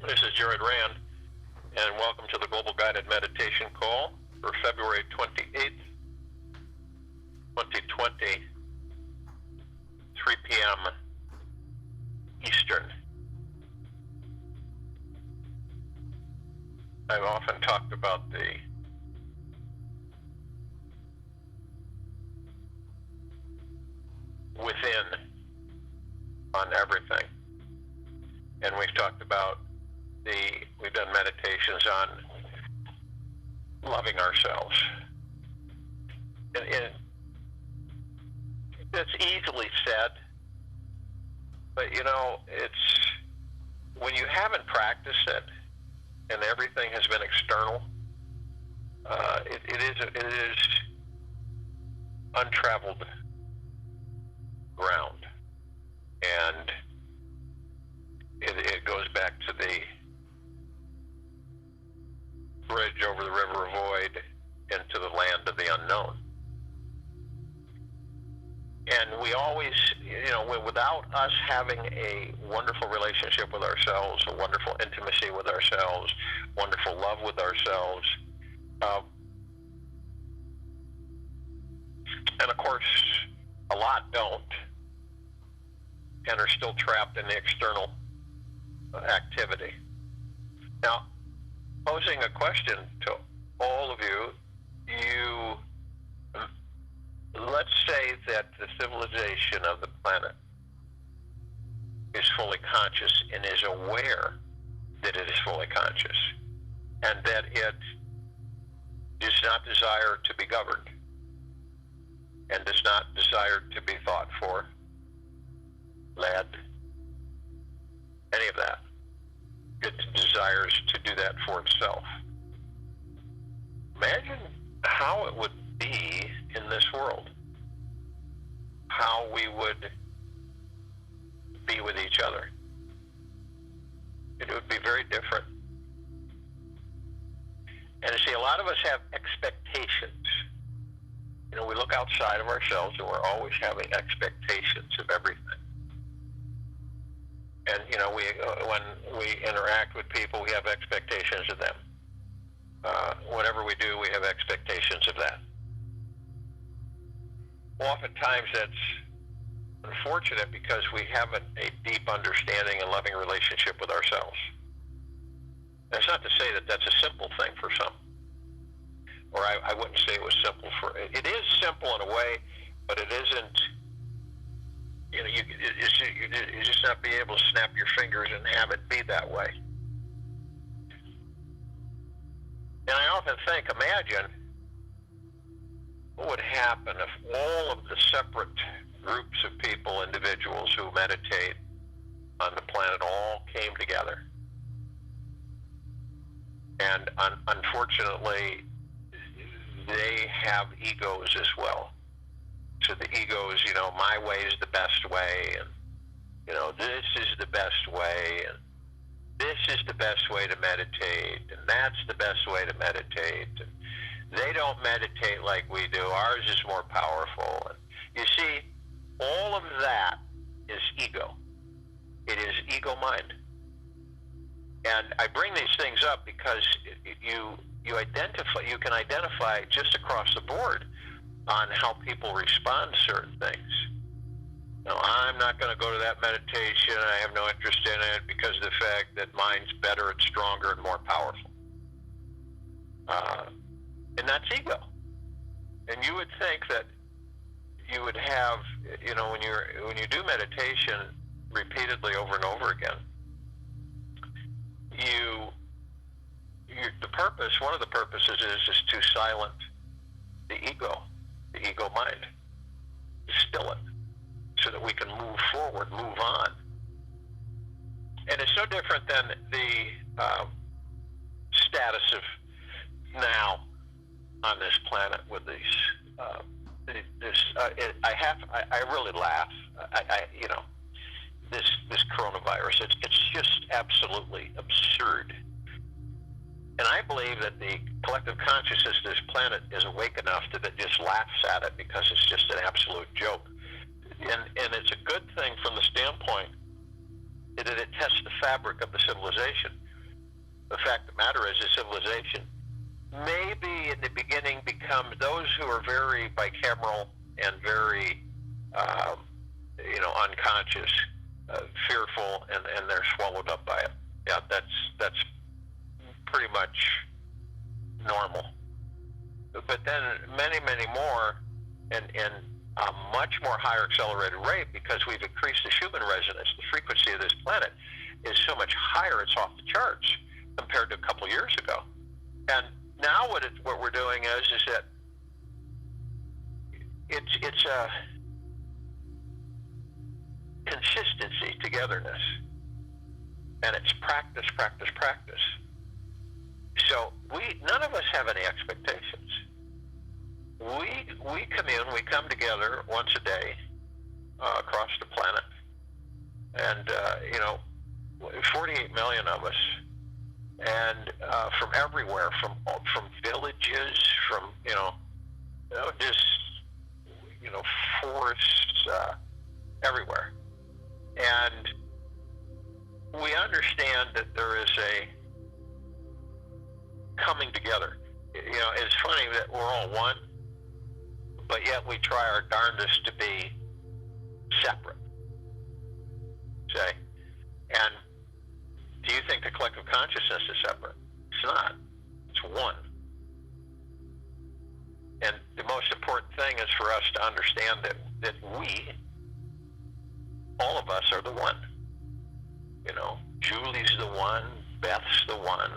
This is Jared Rand, and welcome to the Global Guided Meditation Call for February 28th, 2020, 3 p.m. Eastern. I've often talked about the within on everything. And we've talked about we've done meditations on loving ourselves. And it's easily said, but it's when you haven't practiced it and everything has been external, it is untraveled ground. And it goes back to the bridge over the river of void into the land of the unknown. And we always, without us having a wonderful relationship with ourselves, a wonderful intimacy with ourselves, wonderful love with ourselves, and of course, a lot don't, and are still trapped in the external activity. Now, posing a question to all of you, let's say that the civilization of the planet is fully conscious and is aware that it is fully conscious, and that it does not desire to be governed, and does not desire to be thought for, led, any of that. It desires to do that for itself. Imagine how it would be in this world, how we would be with each other. It would be very different. And you see, a lot of us have expectations. We look outside of ourselves and we're always having expectations of everything. And, when we interact with people, we have expectations of them. Whatever we do, we have expectations of that. Oftentimes that's unfortunate because we haven't a deep understanding and loving relationship with ourselves. That's not to say that that's a simple thing for some. Or I wouldn't say it was simple for... It is simple in a way, but it isn't... You just not be able to snap your fingers and have it be that way. And I often think, imagine what would happen if all of the separate groups of people, individuals who meditate on the planet all came together. And unfortunately, they have egos as well. So the ego is, my way is the best way, and, this is the best way, and this is the best way to meditate, and that's the best way to meditate. And they don't meditate like we do. Ours is more powerful. And you see, all of that is ego. It is ego mind. And I bring these things up because you can identify just across the board on how people respond to certain things. I'm not going to go to that meditation. I have no interest in it because of the fact that mine's better, it's stronger, and more powerful. And that's ego. And you would think that you would have, when you do meditation repeatedly over and over again, one of the purposes is to silence the ego mind, still it, so that we can move forward, move on. And it's no different than the status of now on this planet with these. I really laugh. This coronavirus. It's just absolutely absurd. And I believe that the collective consciousness of this planet is awake enough that it just laughs at it because it's just an absolute joke. And it's a good thing from the standpoint that it tests the fabric of the civilization. the fact of the matter is, a civilization maybe in the beginning become those who are very bicameral and very, unconscious, fearful, and they're swallowed up by it. Yeah, that's pretty much normal. But then many more, and a much more higher accelerated rate, because we've increased the Schumann resonance. The frequency of this planet is so much higher; it's off the charts compared to a couple of years ago. And now what we're doing is that it's a consistency, togetherness, and it's practice. So none of us have any expectations. We commune, we come together once a day across the planet, and 48 million of us, and from everywhere, from villages, from forests, everywhere, and we understand that there is a coming together. It's funny that we're all one, but yet we try our darndest to be separate. Say, and do you think the collective consciousness is separate? It's not. It's one. And the most important thing is for us to understand that we, all of us, are the one. Julie's the one, Beth's the one,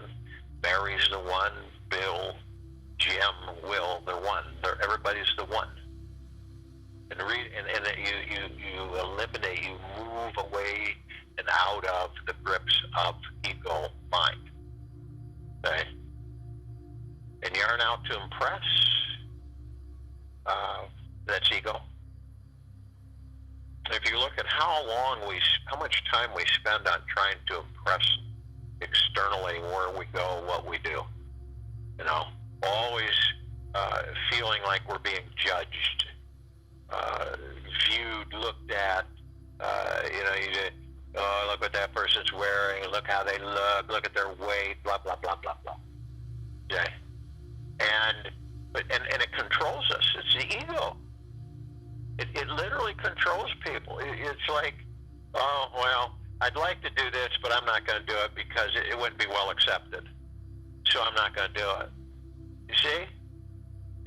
Mary's the one, Bill, Jim, Will, they're one. Everybody's the one. And you eliminate, you move away and out of the grips of ego mind. Okay? And you aren't out to impress. That's ego. If you look at how much time we spend on trying to impress externally, where we go, what we do, always feeling like we're being judged, viewed, looked at. Look what that person's wearing, look how they look at their weight, blah blah blah blah blah. Okay, and it controls us. It's the ego. It literally controls people. It's like, oh well, I'd like to do this, but I'm not going to do it because it wouldn't be well accepted. So I'm not going to do it. You see?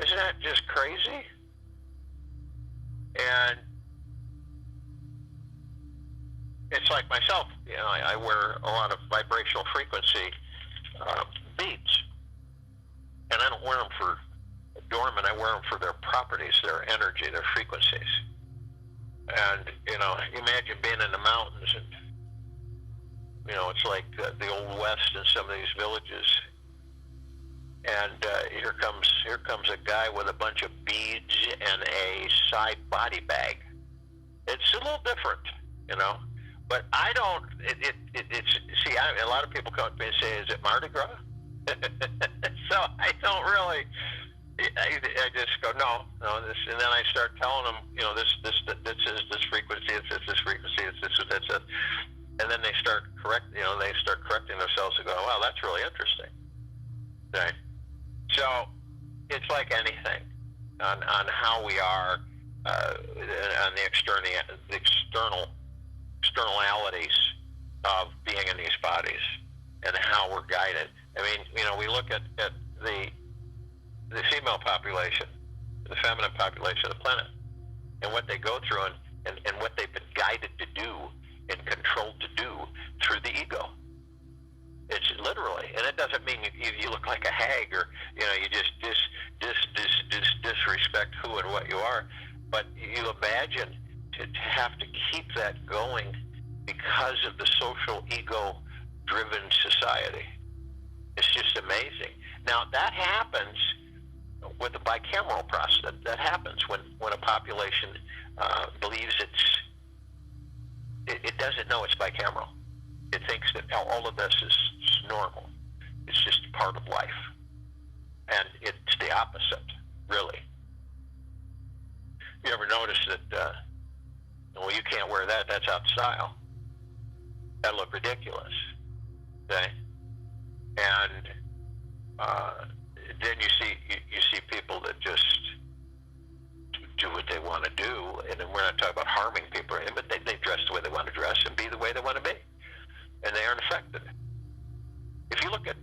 Isn't that just crazy? And it's like myself. I wear a lot of vibrational frequency beads. And I don't wear them for adornment. I wear them for their properties, their energy, their frequencies. And, imagine being in the mountains and, it's like the Old West in some of these villages. And here comes a guy with a bunch of beads and a side body bag. It's a little different, But I don't. A lot of people come up to me and say, "Is it Mardi Gras?" So I don't really. I just go, no. This, and then I start telling them, this is this frequency, it's this frequency, it's this, that's it. And then they start correcting themselves and go, wow, that's really interesting. Okay. So it's like anything on how we are on the externalities of being in these bodies and how we're guided. I mean, we look at the female population, the feminine population of the planet, and what they go through and what they've been guided to do and controlled to do through the ego. It's literally, and it doesn't mean you look like a hag or you just disrespect who and what you are, but you imagine to have to keep that going because of the social ego-driven society. It's just amazing. Now that happens with the bicameral process. That happens when a population believes it doesn't know it's bicameral. It thinks that all of this is normal. It's just part of life. And it's the opposite, really. You ever notice that, you can't wear that, that's out of style. That'd look ridiculous. Okay? And then you see people that just do what they want to do, and then we're not talking about harming people, but they dress the way they want to dress and be the way they want to be, and they aren't affected. If you look at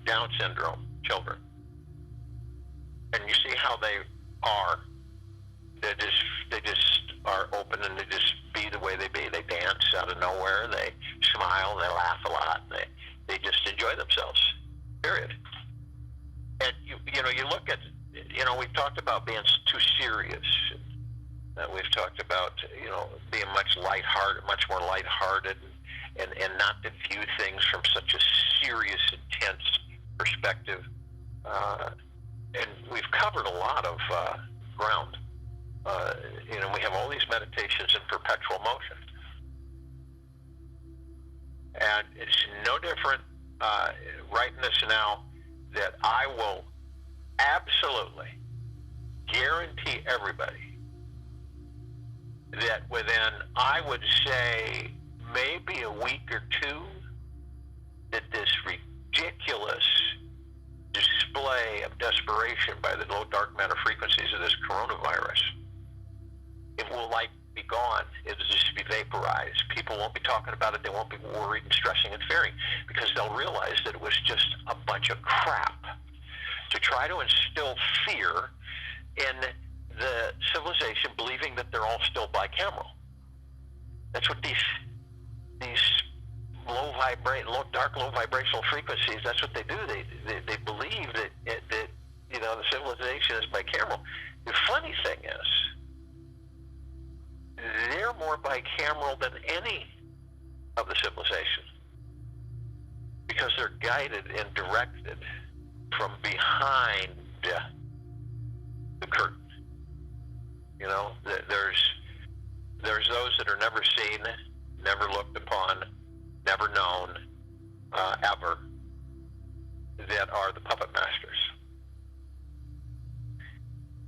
Down syndrome children, and you see how they are, they just are open, and they just be the way they be. They dance out of nowhere, and they smile, and they laugh a lot, and they just enjoy themselves, period. And you look at, we've talked about being too serious. We've talked about, being much more lighthearted, and not to view things from such a serious, intense perspective. And we've covered a lot of ground. We have all these meditations in perpetual motion. And it's no different right in this now that I will absolutely guarantee everybody that within, I would say, maybe a week or two, that this ridiculous display of desperation by the low dark matter frequencies of this coronavirus, it will be gone. It'll just be vaporized. People won't be talking about it. They won't be worried and stressing and fearing, because they'll realize that it was just a bunch of crap to try to instill fear in the civilization, believing that they're all still bicameral. That's what these low vibrational frequencies, that's what they do. They believe that the civilization is bicameral. The funny thing is, they're more bicameral than any of the civilizations, because they're guided and directed from behind the curtain. There's those that are never seen, never looked upon, never known, ever, that are the puppet masters.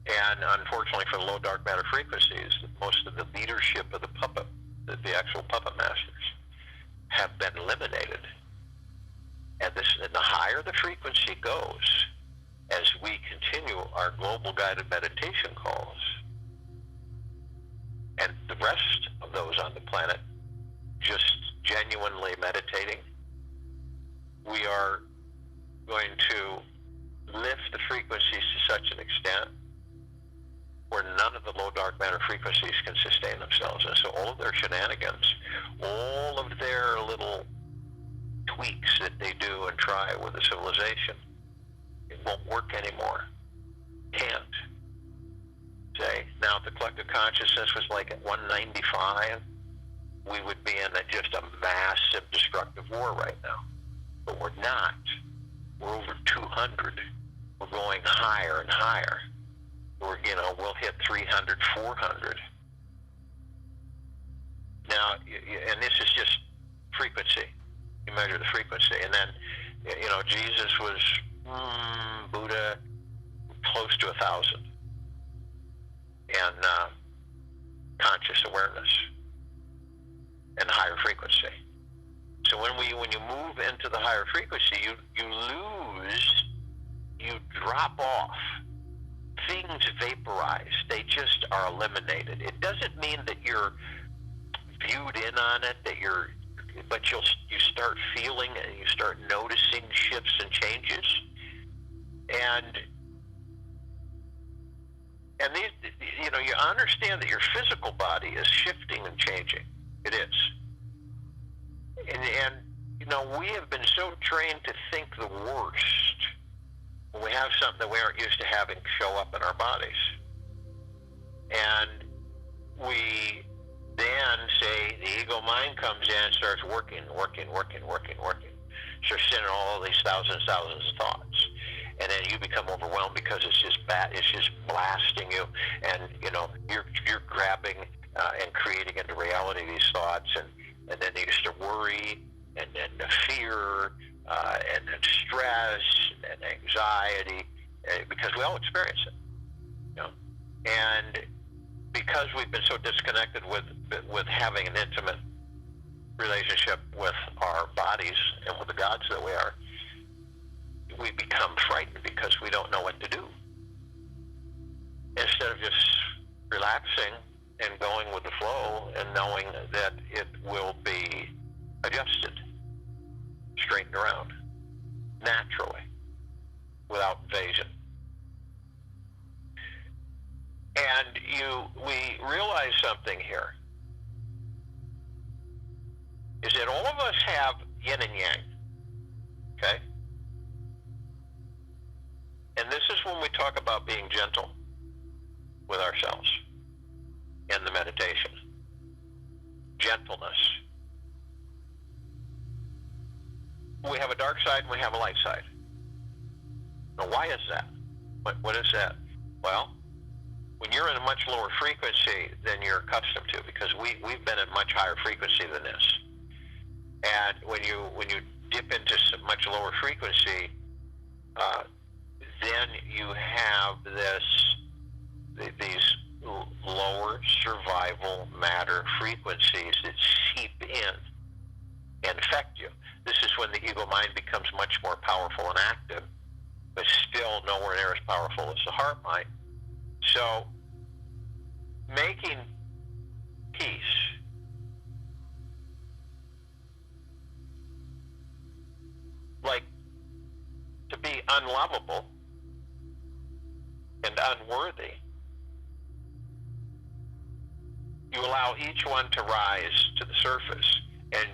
And unfortunately for the low dark matter frequencies, most of the leadership of the actual puppet masters, have been eliminated. And the higher the frequency goes, as we continue our global guided meditation calls, and the rest of those on the planet just genuinely meditating, we are going to lift the frequencies to such an extent where none of the low dark matter frequencies can sustain themselves. And so all of their shenanigans, all of their little tweaks that they do and try with the civilization, it won't work anymore. Can't. Say, now if the collective consciousness was like at 195, we would be in just a massive destructive war right now. But we're not. We're over 200. We're going higher and higher. We'll hit 300, 400. Now, and this is just frequency. You measure the frequency. And then, Jesus was, Buddha, close to 1,000. And conscious awareness and higher frequency. So when you move into the higher frequency, you drop off. Things vaporize. They just are eliminated. It doesn't mean that you're viewed in on it, but you start feeling and you start noticing shifts and changes. And these, you understand that your physical body is shifting and changing. It is. And we have been so trained to think the worst when we have something that we aren't used to having show up in our bodies. And we then say the ego mind comes in and starts working. Starts sending all these thousands of thoughts. And then you become overwhelmed because it's just blasting you, and you're grabbing and creating into reality these thoughts, and then you start worry, and then the fear, and then stress, and anxiety, because we all experience it, And because we've been so disconnected with having an intimate relationship with our bodies and with the gods that we are, we become frightened because we don't know what to do. Instead of just relaxing and going with the flow and knowing that it will be adjusted, straightened around, naturally, without invasion. And we realize something here, is that all of us have yin and yang, okay? And this is when we talk about being gentle with ourselves in the meditation. Gentleness. We have a dark side and we have a light side. Now, why is that? What is that? Well, when you're in a much lower frequency than you're accustomed to, because we've been at much higher frequency than this. And when you dip into some much lower frequency, then you have these lower survival matter frequencies that seep in and affect you. This is when the ego mind becomes much more powerful and active, but still nowhere near as powerful as the heart mind. So, making peace like to be unlovable and unworthy, you allow each one to rise to the surface, and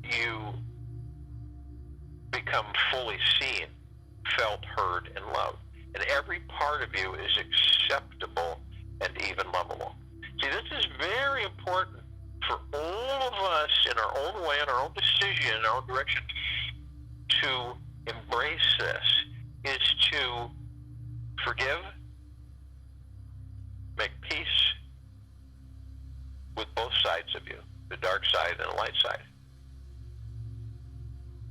you become fully seen, felt, heard, and loved. And every part of you is acceptable and even lovable. See, this is very important for all of us in our own way, in our own decision, in our own direction, to embrace this, is to forgive, make peace with both sides of you, the dark side and the light side,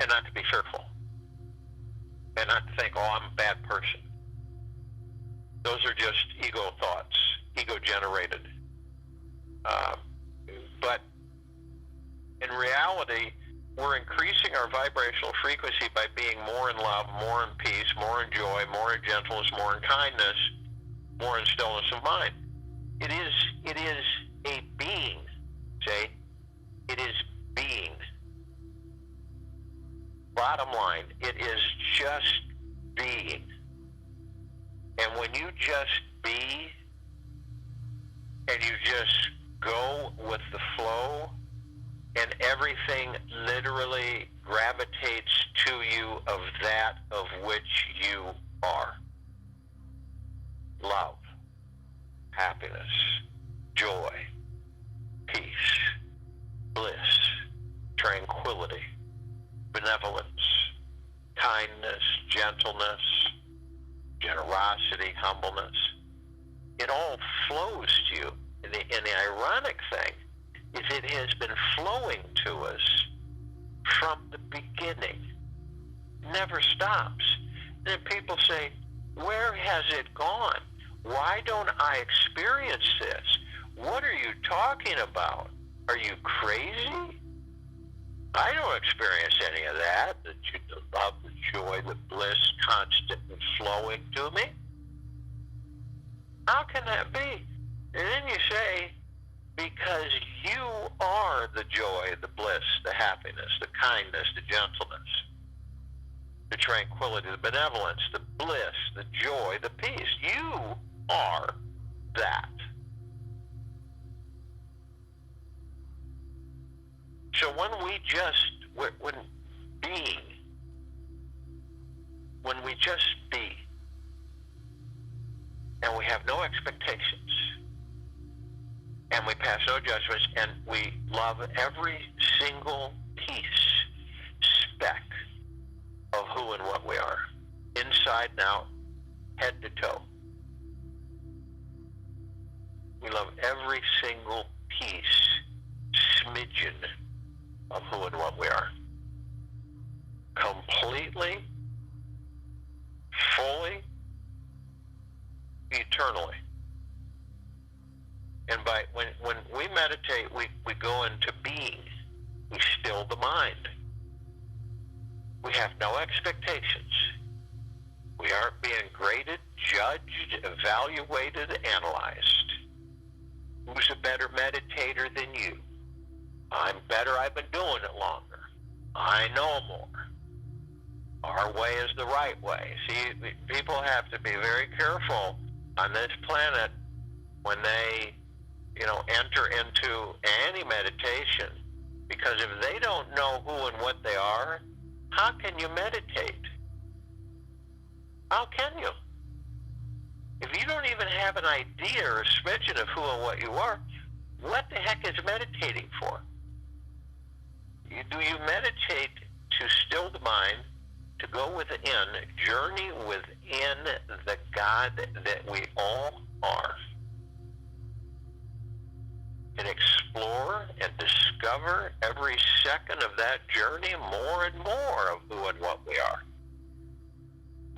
and not to be fearful, and not to think, oh, I'm a bad person. Those are just ego thoughts, ego-generated. But in reality, we're increasing our vibrational frequency by being more in love, more in peace, more in joy, more in gentleness, more in kindness, more in stillness of mind. It is a being, say, it is being. Bottom line, it is just being. And when you just be, and you just go with the flow, and everything literally gravitates to you of that of which you are. Love, happiness, joy, peace, bliss, tranquility, benevolence, kindness, gentleness, generosity, humbleness. It all flows to you. And the ironic thing is it has been flowing to us from the beginning. Never stops. And then people say, where has it gone? Why don't I experience this? What are you talking about? Are you crazy? I don't experience any of that. The love, the joy, the bliss constantly flowing to me. How can that be? And then you say, because you are the joy, the bliss, the happiness, the kindness, the gentleness, the tranquility, the benevolence, the bliss, the joy, the peace. You are that. So when we just be, and we have no expectations, and we pass no judgments, and we love every single piece, speck of who and what we are, inside and out, head to toe. We love every single piece, smidgen of who and what we are. Completely, fully, eternally. And when we meditate, we go into being. We still the mind. We have no expectations. We aren't being graded, judged, evaluated, analyzed. Who's a better meditator than you? I'm better. I've been doing it longer. I know more. Our way is the right way. See, people have to be very careful on this planet when they, enter into any meditation, because if they don't know who and what they are, how can you meditate? How can you? If you don't even have an idea or a smidgen of who and what you are, what the heck is meditating for? Do you meditate to still the mind, to go within, journey within the God that we all are, and explore and discover every second of that journey more and more of who and what we are?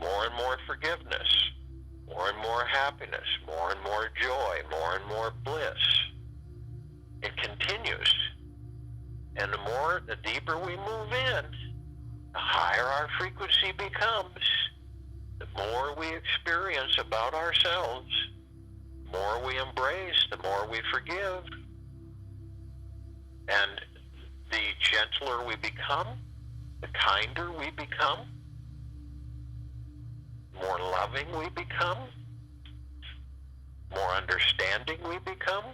More and more forgiveness, more and more happiness, more and more joy, more and more bliss. It continues. And the deeper we move in, the higher our frequency becomes. The more we experience about ourselves, the more we embrace, the more we forgive. And the gentler we become, the kinder we become, more loving we become, more understanding we become.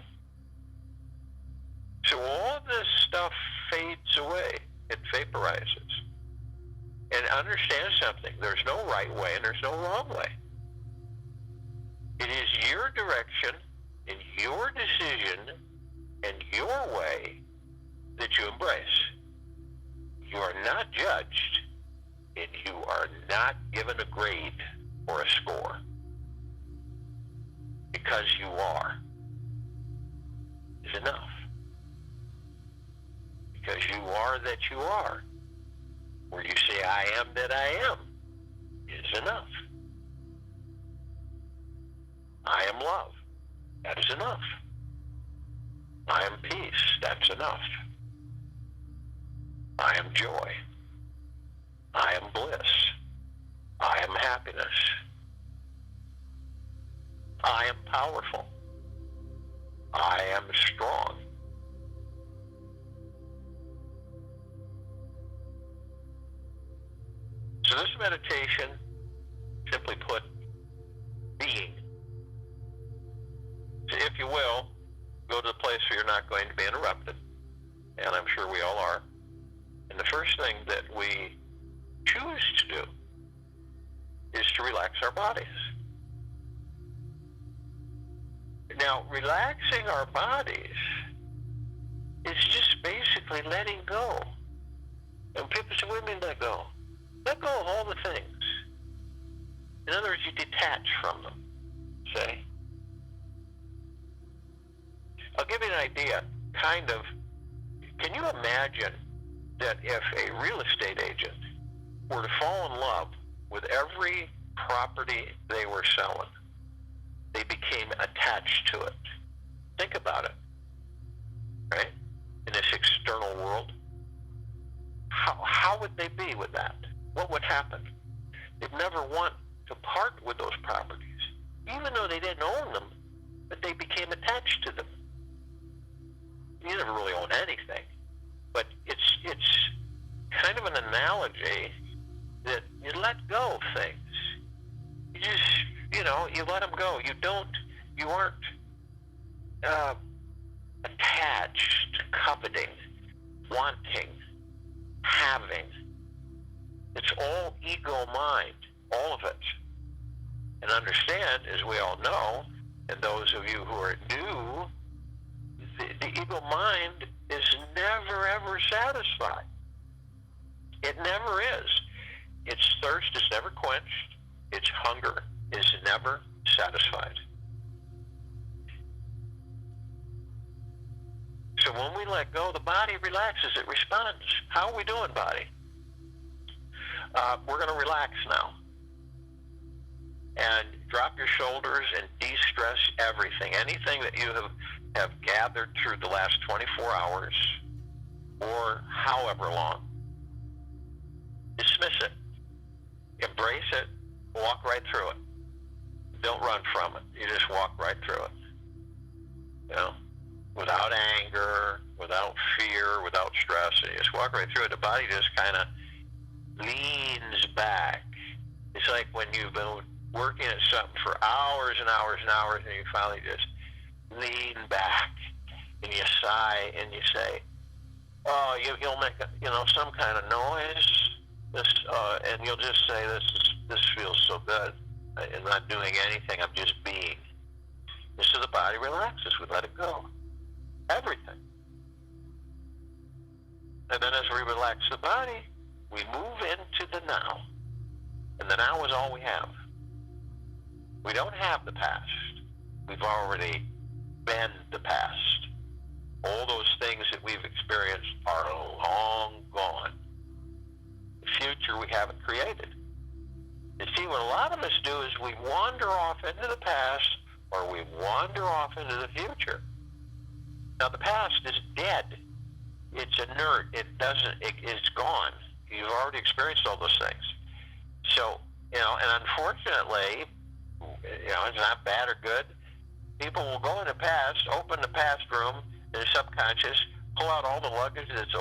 So all this stuff fades away. It vaporizes. And understand something. There's no right way and there's no wrong way. It is your direction and your decision and your way that you embrace. You are not judged, and you are not given a grade or a score, because you are is enough. Because you are that you are. Where you say, I am that I am, is enough. I am love. That is enough. I am peace. That's enough. I am joy. I am bliss. I am happiness. I am powerful. I am strong. So this meditation, simply put, being. So if you will, go to the place where you're not going to be interrupted, and I'm sure we all are. And the first thing that we choose to do is to relax our bodies. Now, relaxing our bodies is just basically letting go. And people say, what do you mean let go? Let go of all the things. In other words, you detach from them, say. I'll give you an idea, kind of. Can you imagine that if a real estate agent were to fall in love with every property they were selling, they became attached to it? Think about it, right? In this external world, how would they be with that? What would happen? They'd never want to part with those properties, even though they didn't own them, but they became attached to them. You never really own anything, but it's kind of an analogy that you let go of things. You just, you let them go. You aren't attached, coveting, wanting, having. It's all ego mind, all of it. And understand, as we all know, and those of you who are new, the ego mind is never, ever satisfied. It never is. Its thirst is never quenched. Its hunger is never satisfied. So when we let go, the body relaxes. It responds. How are we doing, body? We're going to relax now. And drop your shoulders and de-stress everything. Anything that you have gathered through the last 24 hours or however long. Dismiss it. Embrace it. Walk right through it. Don't run from it. You just walk right through it. You know, without anger, without fear, without stress. And you just walk right through it. The body just kind of leans back. It's like when you've been working at something for hours and hours and hours, and you finally just lean back, and you sigh, and you say, "Oh, you'll make some kind of noise." And you'll just say, "This feels so good. I'm not doing anything. I'm just being." And so the body relaxes. We let it go. Everything. And then as we relax the body, we move into the now. And the now is all we have. We don't have the past. We've already been the past. All those things that we've experienced are long gone. The future we haven't created. You see, what a lot of us do is we wander off into the past, or we wander off into the future. Now, the past is dead. It's inert. It's gone. You've already experienced all those things. So, and unfortunately, it's not bad or good. People will go in the past, open the past room in the subconscious, pull out all the luggage that's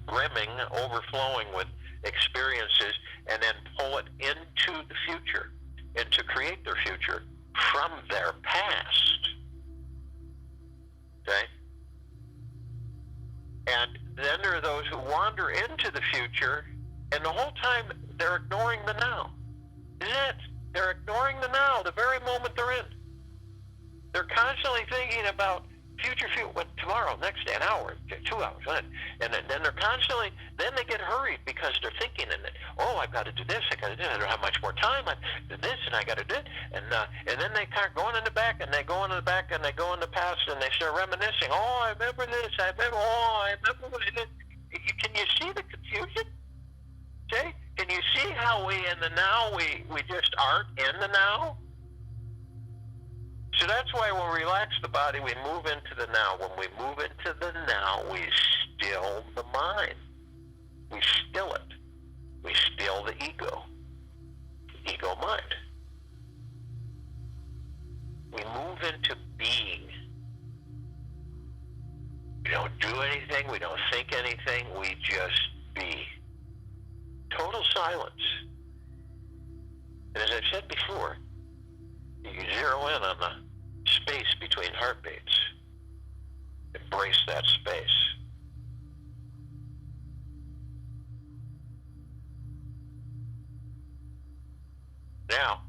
brimming, overflowing with experiences, and then pull it into the future and to create their future from their past. Okay? And then there are those who wander into the future, and the whole time they're ignoring the now. Isn't it? They're ignoring the now, the very moment they're in. They're constantly thinking about future, tomorrow, next day, an hour, 2 hours, and then they're constantly, then they get hurried because they're thinking, I've got to do this, I don't have much more time, I did this, and I got to do it, and then they start going in the back, and they go in the back, and they go in the past, and they start reminiscing, I remember this, I remember what I did. Can you see the confusion? Okay? Can you see how we, in the now, we just aren't in the now? So that's why when we relax the body, we move into the now. When we move into the now, we still the mind. We still it. We still the ego mind. We move into being. We don't do anything. We don't think anything. We just be. Total silence. And as I've said before, you can zero in on the space between heartbeats. Embrace that space. Now,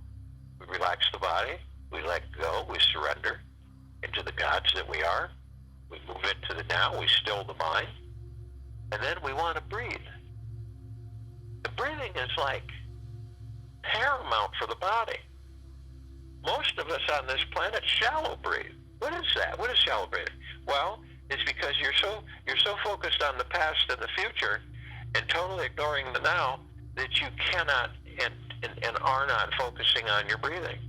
we relax the body, we let go, we surrender into the gods that we are. We move into the now, we still the mind, and then we want to breathe. The breathing is like paramount for the body. Most of us on this planet shallow breathe. What is that? What is shallow breathing? Well, it's because you're so focused on the past and the future and totally ignoring the now that you cannot and are not focusing on your breathing.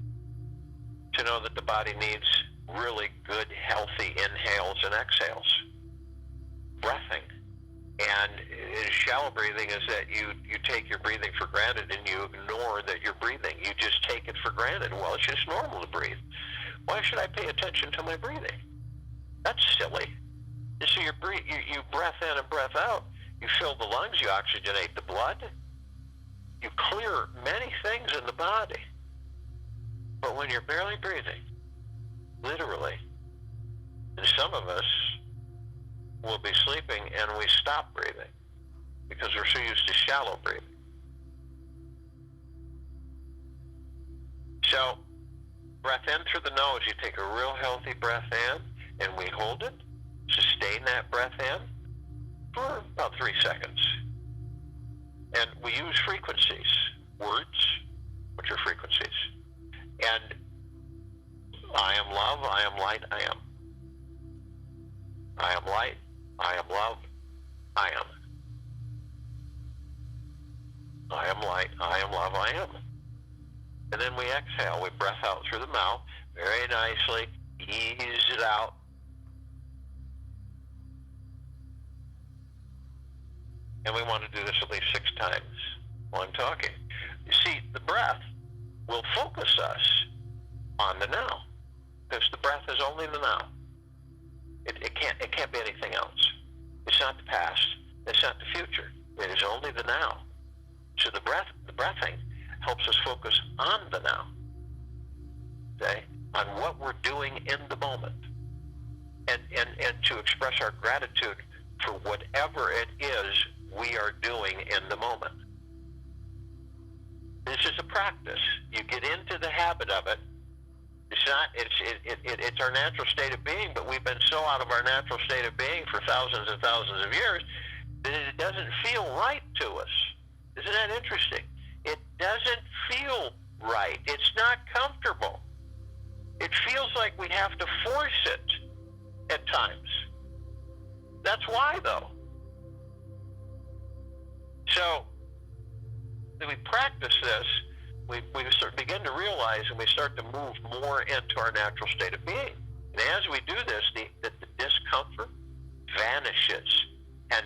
To know that the body needs really good, healthy inhales and exhales. Breathing. And shallow breathing is that you take your breathing for granted and you ignore that you're breathing. You just take it for granted. Well, it's just normal to breathe. Why should I pay attention to my breathing? That's silly. So you breath in and breath out. You fill the lungs. You oxygenate the blood. You clear many things in the body. But when you're barely breathing, literally, and some of us will be sleeping and we stop breathing because we're so used to shallow breathing. So, breath in through the nose. You take a real healthy breath in, and we hold it. Sustain that breath in for about 3 seconds. And we use frequencies, words, which are frequencies. And I am love, I am light, I am. I am light, I am love, I am. I am light, I am love, I am. And then we exhale. We breath out through the mouth very nicely. Ease it out. And we want to do this at least 6 times while I'm talking. You see, the breath will focus us on the now, because the breath is only the now. It can't be anything else. It's not the past. It's not the future. It is only the now. So the breathing helps us focus on the now, okay, on what we're doing in the moment, and to express our gratitude for whatever it is we are doing in the moment. This is a practice. You get into the habit of it. It's our natural state of being, but we've been so out of our natural state of being for thousands and thousands of years that it doesn't feel right to us. Isn't that interesting? It doesn't feel right. It's not comfortable. It feels like we have to force it at times. That's why, though. So, when we practice this, we begin to realize, and we start to move more into our natural state of being. And as we do this, the discomfort vanishes, and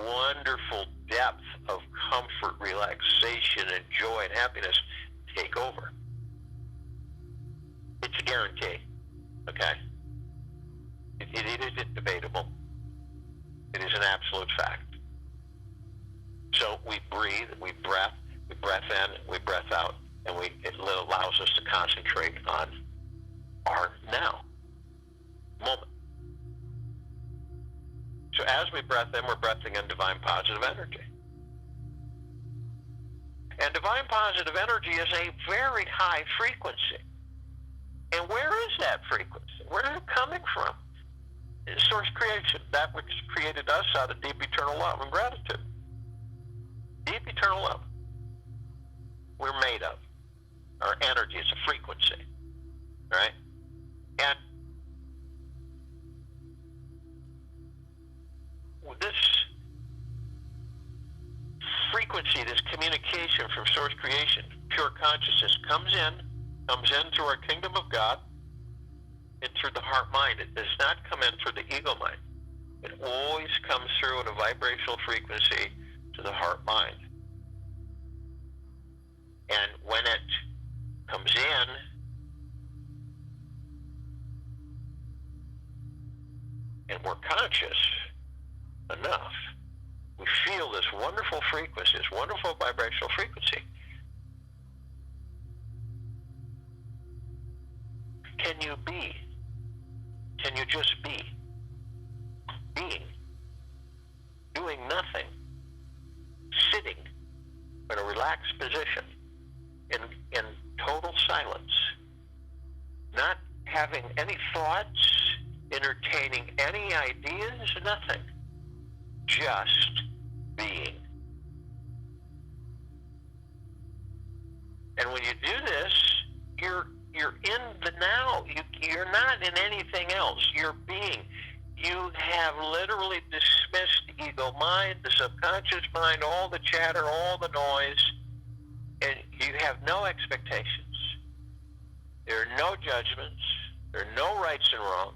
wonderful depth of comfort, relaxation, and joy and happiness take over. It's a guarantee, okay? It isn't debatable. It is an absolute fact. So we breathe, we breath in, we breath out, and it allows us to concentrate on our now moment. So as we breath in, we're breathing in divine positive energy. And divine positive energy is a very high frequency. And where is that frequency? Where is it coming from? It's source creation, that which created us out of deep eternal love and gratitude. Deep eternal love. We're made of. Our energy is a frequency, right? And this frequency, this communication from source creation, pure consciousness, comes in through our kingdom of God and through the heart mind. It does not come in through the ego mind. It always comes through at a vibrational frequency to the heart mind. And when it comes in, and we're conscious enough, we feel this wonderful frequency, this wonderful vibrational frequency. Can you be? Can you just be? Being. Doing nothing. Sitting in a relaxed position. In total silence. Not having any thoughts, entertaining any ideas, nothing. Just being. And when you do this, you're in the now. You're not in anything else. You're being. You have literally dismissed the ego mind, the subconscious mind, all the chatter, all the noise, and you have no expectations. There are no judgments. There are no rights and wrongs.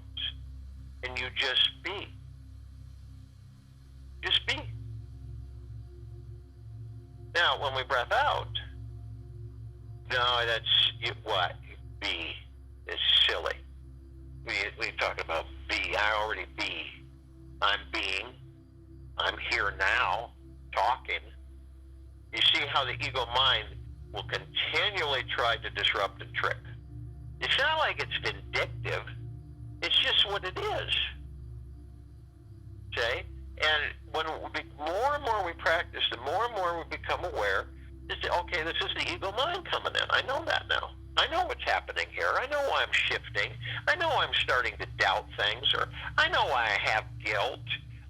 And you just be. Just be. Now, when we breath out, no, that's what? Be. It's silly. We talk about be. I already be. I'm being. I'm here now, talking. You see how the ego mind will continually try to disrupt and trick. It's not like it's vindictive. It's just what it is. Okay? And when more and more we practice, the more and more we become aware, okay, this is the ego mind coming in. I know that now. I know what's happening here. I know why I'm shifting. I know I'm starting to doubt things, or I know why I have guilt.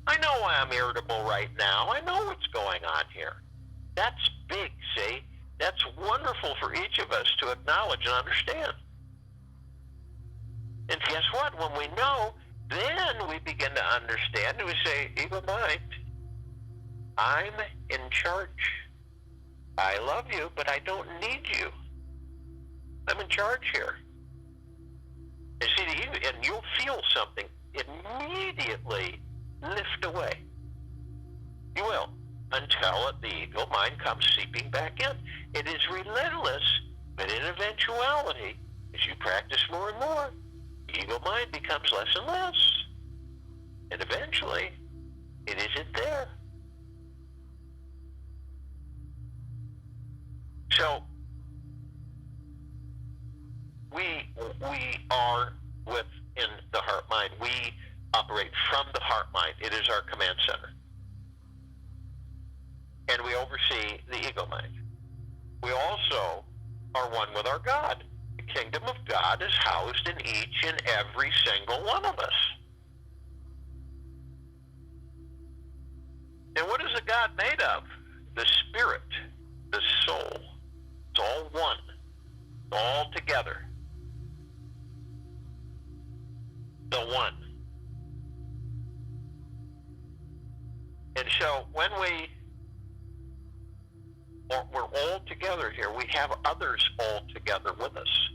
I know why I'm irritable right now. I know what's going on here. That's big, see? That's wonderful for each of us to acknowledge and understand. And guess what? When we know, then we begin to understand, and we say, ego mind, I'm in charge. I love you, but I don't need you. I'm in charge here. And see, and you'll feel something immediately lift away. You will. until the ego mind comes seeping back in. It is relentless, but in eventuality, as you practice more and more, the ego mind becomes less and less. And eventually, it isn't there. So, we are within the heart mind. We operate from the heart mind. It is our command center. And we oversee the ego mind. We also are one with our God. The kingdom of God is housed in each and every single one of us. And what is the God made of? The spirit, the soul. It's all one, all together. The one. And so when we're all together here, we have others all together with us.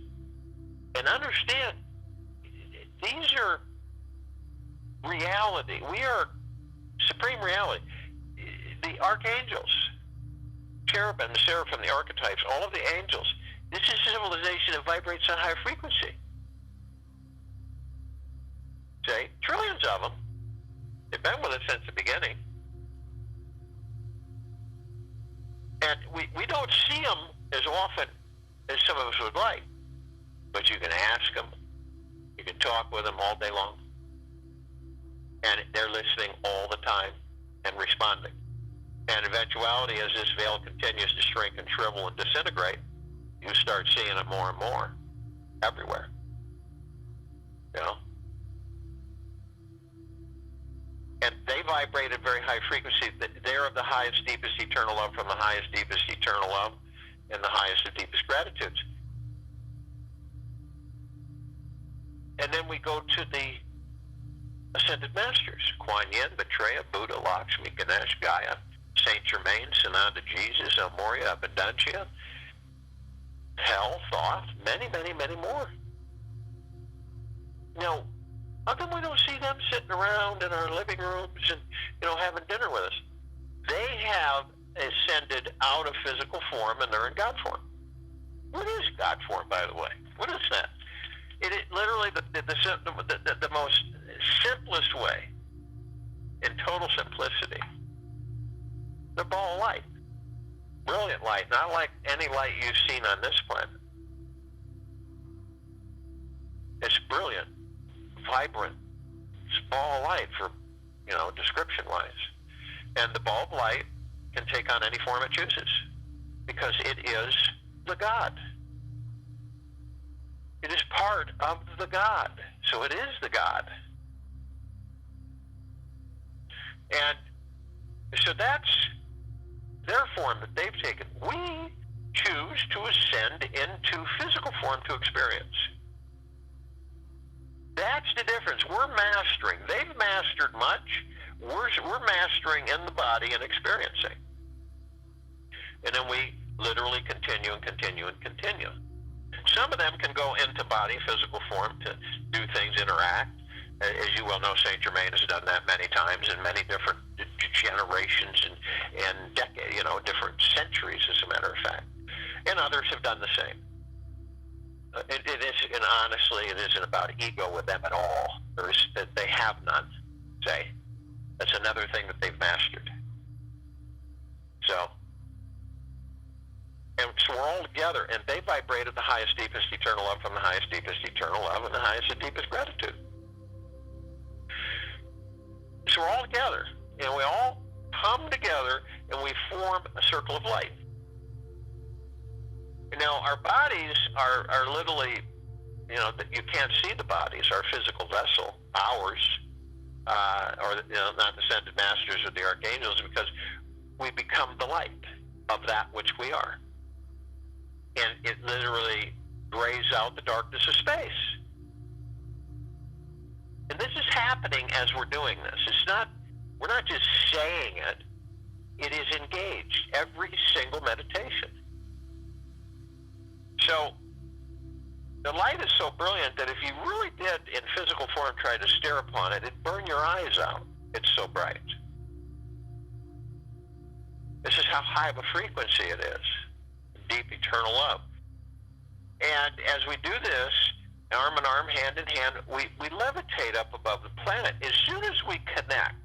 And understand, these are reality. We are supreme reality. The archangels, cherubim, seraphim, the archetypes, all of the angels, this is a civilization that vibrates on high frequency. Say, trillions of them. They've been with us since the beginning. And we don't see them as often as some of us would like. But you can ask them. You can talk with them all day long. And they're listening all the time and responding. And eventuality, as this veil continues to shrink and shrivel and disintegrate, you start seeing it more and more everywhere. You know? And they vibrate at very high frequency. They're of the highest, deepest, eternal love from the highest, deepest, eternal love and the highest and deepest gratitudes. And then we go to the Ascended Masters, Kuan Yin, Maitreya, Buddha, Lakshmi, Ganesh, Gaia, Saint Germain, Sananda, Jesus, El Morya, Abundancia, Hell, Thoth, many, many, many more. Now, how come we don't see them sitting around in our living rooms and, having dinner with us? They have ascended out of physical form and they're in God form. What is God form, by the way? What is that? It is literally the most simplest way, in total simplicity. The ball of light. Brilliant light, not like any light you've seen on this planet. It's brilliant, vibrant. It's a ball of light for, description-wise. And the ball of light can take on any form it chooses because it is the God. It is part of the God. So it is the God. And so that's their form that they've taken. We choose to ascend into physical form to experience. That's the difference. We're mastering. They've mastered much. We're mastering in the body and experiencing. And then we literally continue and continue and continue. Some of them can go into body, physical form to do things, interact. As you well know, Saint Germain has done that many times in many different generations and decades, different centuries, as a matter of fact. And others have done the same. It is, and honestly, it isn't about ego with them at all. They have none. Say, that's another thing that they've mastered. So we're all together, and they vibrate at the highest, deepest, eternal love from the highest, deepest, eternal love and the highest and deepest gratitude. So we're all together, and we all come together, and we form a circle of light. Now, our bodies are literally, you can't see the bodies, our physical vessel, ours, or not the Ascended Masters or the Archangels, because we become the light of that which we are. And it literally grays out the darkness of space. And this is happening as we're doing this. We're not just saying it. It is engaged every single meditation. So the light is so brilliant that if you really did in physical form try to stare upon it, it'd burn your eyes out. It's so bright. This is how high of a frequency it is. Deep eternal love. And as we do this, arm in arm, hand in hand, we levitate up above the planet. As soon as we connect,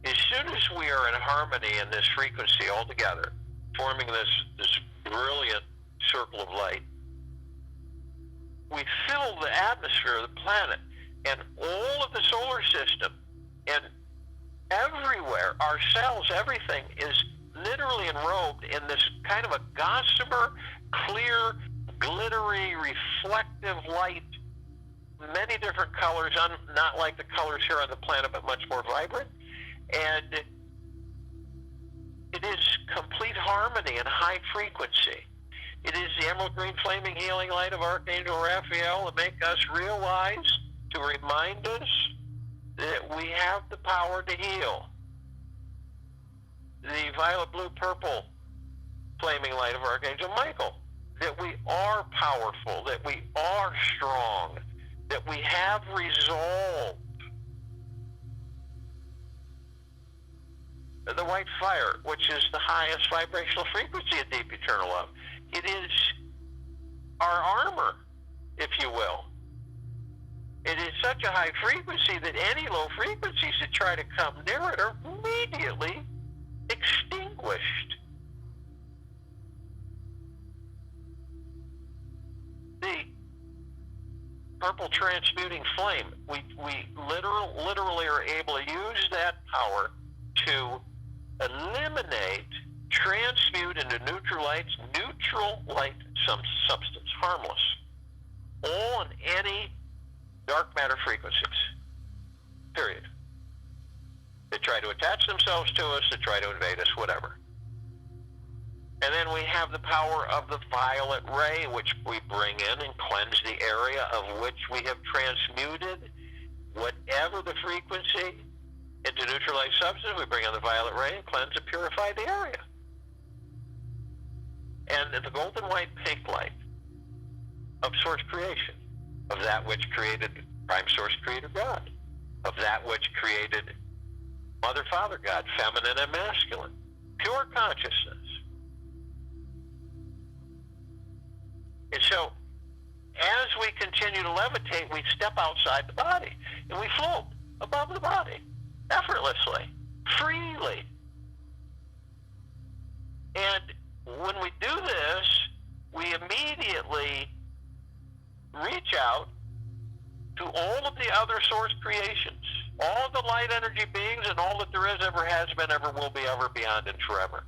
as soon as we are in harmony in this frequency all together, forming this brilliant circle of light, we fill the atmosphere of the planet and all of the solar system, and everywhere, our cells, everything is literally enrobed in this kind of a gossamer, clear, glittery, reflective light, many different colors, not like the colors here on the planet, but much more vibrant. And it is complete harmony and high frequency. It is the emerald green flaming healing light of Archangel Raphael to make us realize, to remind us that we have the power to heal. The violet blue purple flaming light of Archangel Michael, that we are powerful, that we are strong, that we have resolve. The white fire, which is the highest vibrational frequency of deep eternal love. It is our armor, if you will. It is such a high frequency that any low frequencies that try to come near it are immediately extinguished. The purple transmuting flame, we literally are able to use that power to eliminate, transmute into neutral light substance, harmless, all in any dark matter frequencies, period. They try to attach themselves to us, they try to invade us, whatever. And then we have the power of the violet ray, which we bring in and cleanse the area of which we have transmuted whatever the frequency into neutralized substance. We bring in the violet ray and cleanse and purify the area. And the golden white pink light of source creation, of that which created prime source creator God, of that which created Mother, Father God, feminine and masculine, pure consciousness. And so, as we continue to levitate, we step outside the body, and we float above the body, effortlessly, freely. And when we do this, we immediately reach out to all of the other source creations, all of the light energy beings, and all that there is, ever has been, ever will be, ever, beyond, and forever.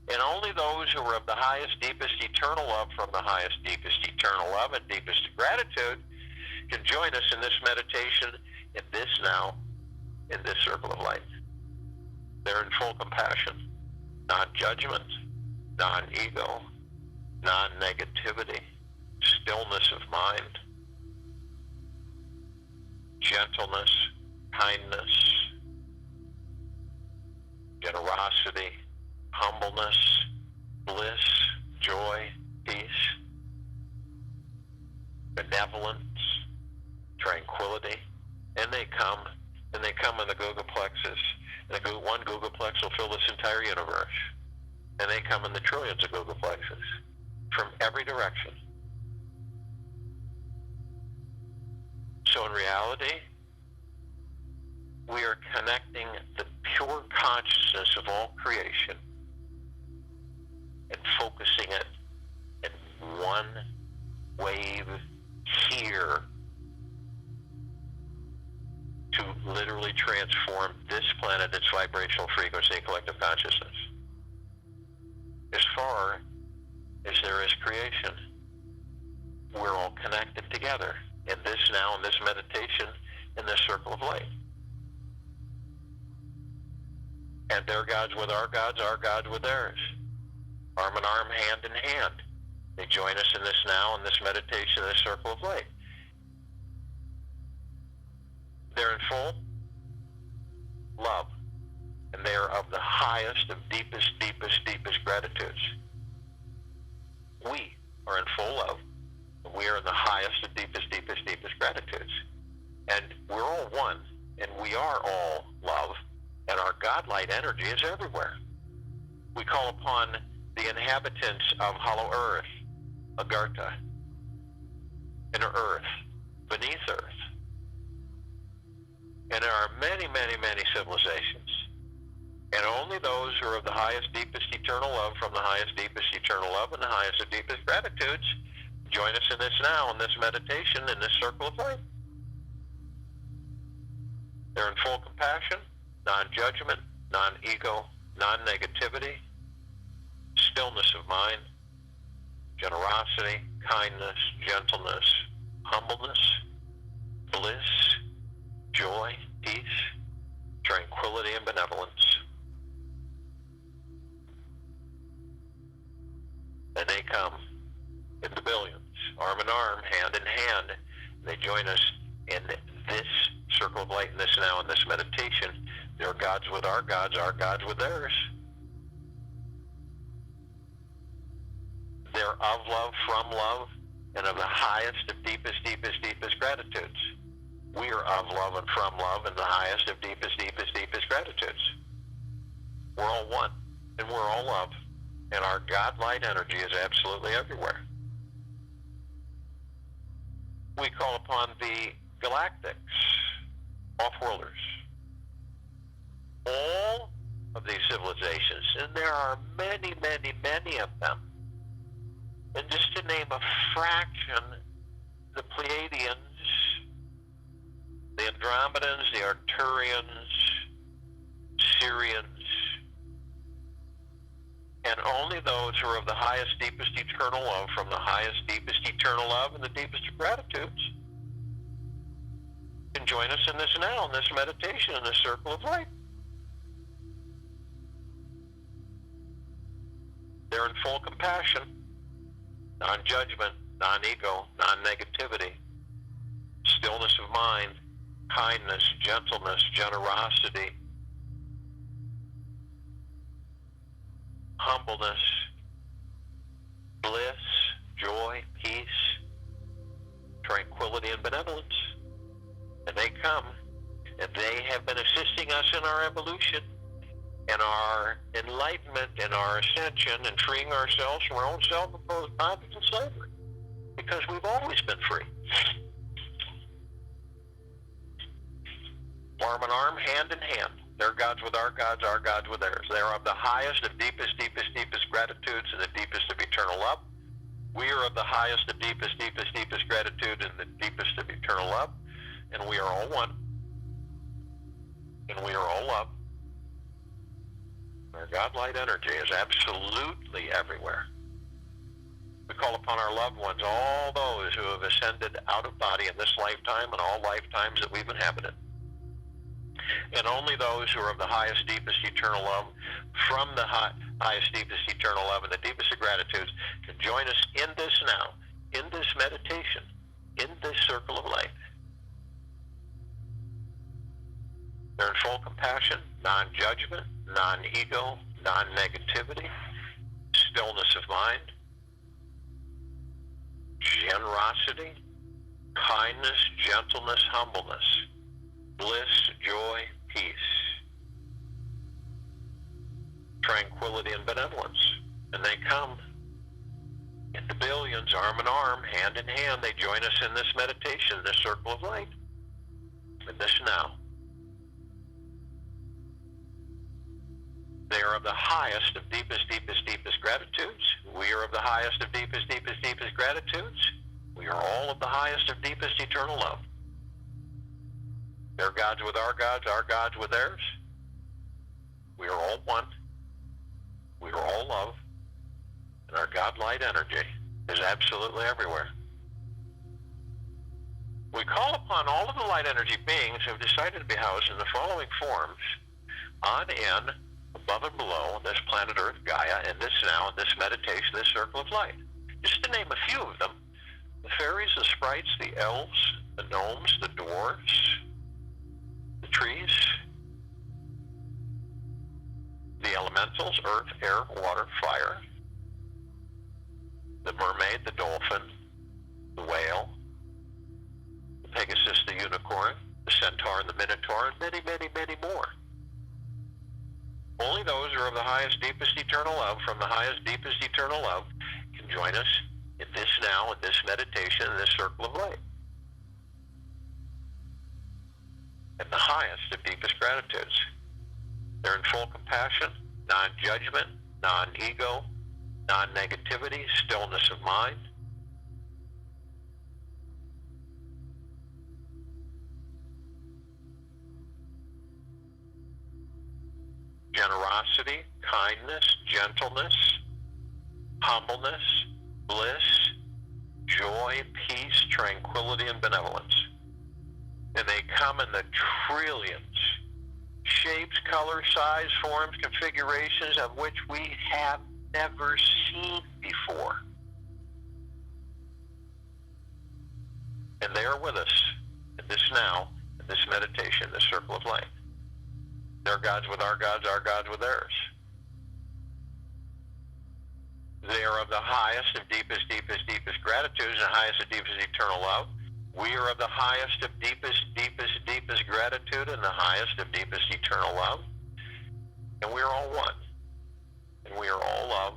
And only those who are of the highest, deepest, eternal love from the highest, deepest, eternal love and deepest gratitude can join us in this meditation, in this now, in this circle of light. They're in full compassion, non-judgment, non-ego, non-negativity, stillness of mind, gentleness, kindness, generosity, humbleness, bliss, joy, peace, benevolence, tranquility. And they come in the Google plexus. And one Google plex will fill this entire universe. And they come in the trillions of Google plexus from every direction. So in reality, we are connecting the pure consciousness of all creation and focusing it in one wave here to literally transform this planet, its vibrational frequency, and collective consciousness. As far as there is creation, we're all connected together in this now, in this meditation, in this circle of light. And their gods with our gods with theirs. Arm in arm, hand in hand. They join us in this now, in this meditation, in this circle of light. They're in full love. And they are of the highest, of deepest, deepest, deepest gratitudes. We are in full love. We are in the highest, of deepest, deepest, deepest gratitudes. And we're all one, and we are all love. And our God light energy is everywhere. We call upon the inhabitants of Hollow Earth, Agartha, Inner Earth, Beneath Earth. And there are many, many, many civilizations. And only those who are of the highest, deepest, eternal love from the highest, deepest, eternal love and the highest and deepest gratitudes join us in this now, in this meditation, in this circle of light. They're in full compassion, non-judgment, non-ego, non-negativity, stillness of mind, generosity, kindness, gentleness, humbleness, bliss, joy, peace, tranquility, and benevolence. And they come in the billions, arm in arm, hand in hand. They join us in this circle of light, in this now, in this meditation. They're gods with our gods with theirs. They're of love, from love, and of the highest of deepest, deepest, deepest gratitudes. We are of love and from love and the highest of deepest, deepest, deepest gratitudes. We're all one, and we're all love. And our God-light energy is absolutely everywhere. We call upon the galactics, off-worlders. All of these civilizations, and there are many, many, many of them. And just to name a fraction, the Pleiadians, the Andromedans, the Arcturians, Syrians, and only those who are of the highest, deepest, eternal love from the highest, deepest, eternal love and the deepest of gratitudes can join us in this now, in this meditation, in this circle of light. They're in full compassion, non-judgment, non-ego, non-negativity, stillness of mind, kindness, gentleness, generosity, humbleness, bliss, joy, peace, tranquility, and benevolence. And they come, and they have been assisting us in our evolution and our enlightenment and our ascension and freeing ourselves from our own self-imposed bondage and slavery, because we've always been free. Arm in arm, hand in hand. They're gods with our gods with theirs. They are of the highest of deepest, deepest, deepest gratitudes and the deepest of eternal love. We are of the highest of deepest, deepest, deepest gratitude and the deepest of eternal love. And we are all one. And we are all love. Our God-light energy is absolutely everywhere. We call upon our loved ones, all those who have ascended out of body in this lifetime and all lifetimes that we've inhabited. And only those who are of the highest, deepest, eternal love, from the highest, deepest, eternal love, and the deepest of gratitudes, can join us in this now, in this meditation, in this circle of light. They're in full compassion, non-judgment, non-ego, non-negativity, stillness of mind, generosity, kindness, gentleness, humbleness, bliss, joy, peace, tranquility, and benevolence. And they come in the billions, arm in arm, hand in hand. They join us in this meditation, this circle of light, in this now. They are of the highest of deepest, deepest, deepest gratitudes. We are of the highest of deepest, deepest, deepest gratitudes. We are all of the highest of deepest, eternal love. They're gods with our gods with theirs. We are all one. We are all love. And our God-light energy is absolutely everywhere. We call upon all of the light energy beings who have decided to be housed in the following forms: on, in, above and below, this planet Earth, Gaia, in this now, in this meditation, this circle of light. Just to name a few of them: the fairies, the sprites, the elves, the gnomes, the dwarves, the trees, the elementals, earth, air, water, fire, the mermaid, the dolphin, the whale, the Pegasus, the unicorn, the centaur, and the minotaur, and many, many, many more. Only those who are of the highest, deepest, eternal love, from the highest, deepest, eternal love, can join us in this now, in this meditation, in this circle of light. And the highest of deepest gratitudes. They're in full compassion, non-judgment, non-ego, non-negativity, stillness of mind. Generosity, kindness, gentleness, humbleness, bliss, joy, peace, tranquility, and benevolence. And they come in the trillions, shapes, colors, size, forms, configurations of which we have never seen before. And they are with us in this now, in this meditation, this circle of light. Their gods with our gods with theirs. They are of the highest and deepest, deepest, deepest gratitudes and highest and deepest eternal love. We are of the highest of deepest, deepest, deepest gratitude and the highest of deepest eternal love. And we are all one. And we are all love.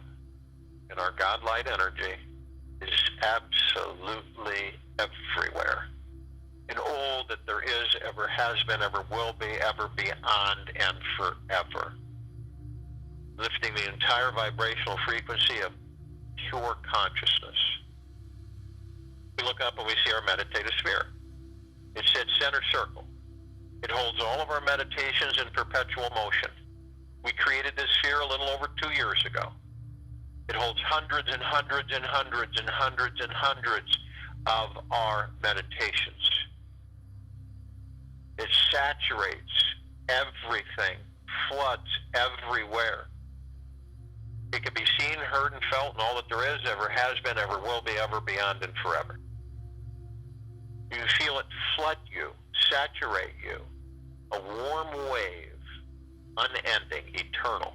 And our God light energy is absolutely everywhere. And all that there is, ever has been, ever will be, ever beyond, and forever. Lifting the entire vibrational frequency of pure consciousness. We look up and we see our meditative sphere. It sits center circle. It holds all of our meditations in perpetual motion. We created this sphere a little over 2 years ago. It holds hundreds and hundreds and hundreds and hundreds and hundreds of our meditations. It saturates everything, floods everywhere. It can be seen, heard, and felt, and all that there is, ever has been, ever will be, ever beyond, and forever. You feel it flood you, saturate you, a warm wave, unending, eternal.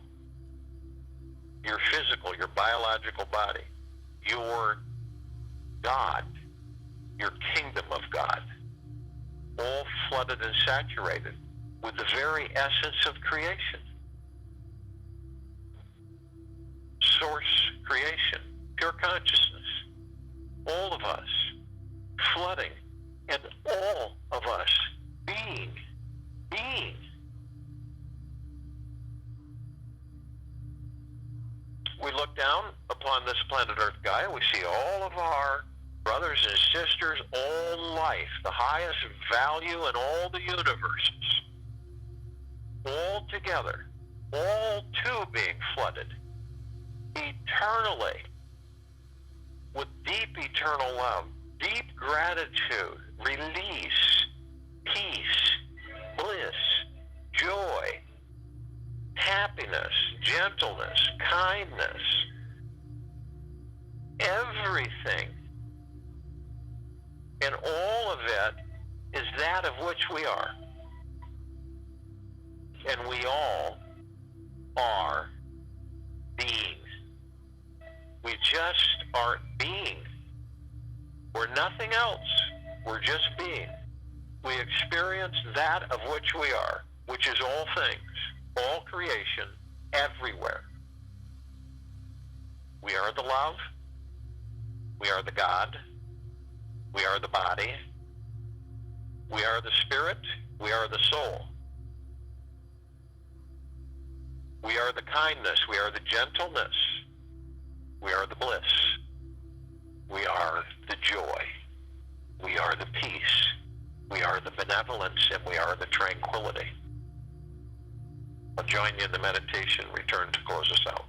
Your physical, your biological body, your God, your kingdom of God, all flooded and saturated with the very essence of creation. Source creation, pure consciousness, all of us flooding, and all of us being. We look down upon this planet Earth, Gaia, we see all of our brothers and sisters, all life, the highest value in all the universes, all together, all too being flooded eternally with deep eternal love, deep gratitude, release, peace, bliss, joy, happiness, gentleness, kindness, everything. And all of it is that of which we are. And we all are being. We just are being. We're nothing else. We're just being. We experience that of which we are, which is all things, all creation, everywhere. We are the love. We are the God. We are the body. We are the spirit. We are the soul. We are the kindness. We are the gentleness. We are the bliss. We are the joy. We are the peace. We are the benevolence, and we are the tranquility. I'll join you in the meditation. Return to close us out.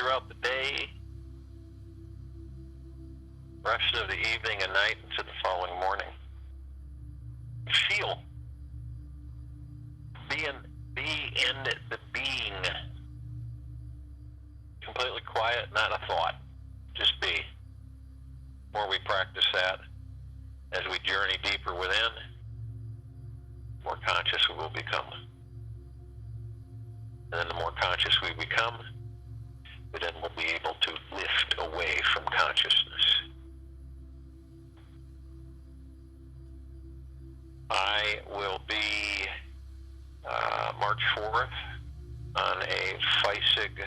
throughout the day, rest of the evening and night into the following morning. Feel. Be in the being. Completely quiet, not a thought. Just be. The more we practice that, as we journey deeper within, the more conscious we will become. And then the more conscious we become, then we'll be able to lift away from consciousness. I will be March 4th on a FISIG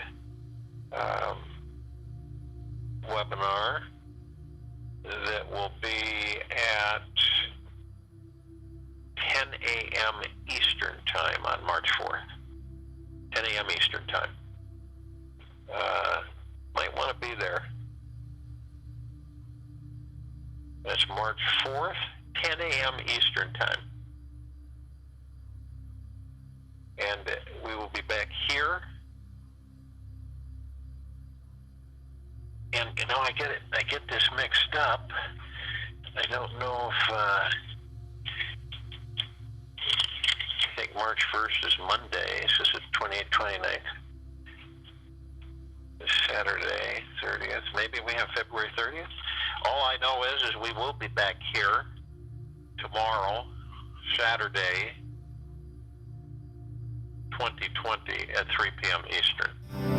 webinar that will be at 10 a.m. Eastern Time on March 4th. 10 a.m. Eastern Time. Might want to be there. That's March 4th, 10 a.m. Eastern Time. And we will be back here. And you know, I get this mixed up. I don't know if I think March 1st is Monday, so this is 28th, 29th. Saturday, 30th. Maybe we have February 30th. All I know is we will be back here tomorrow, Saturday, 2020 at 3 p.m. Eastern.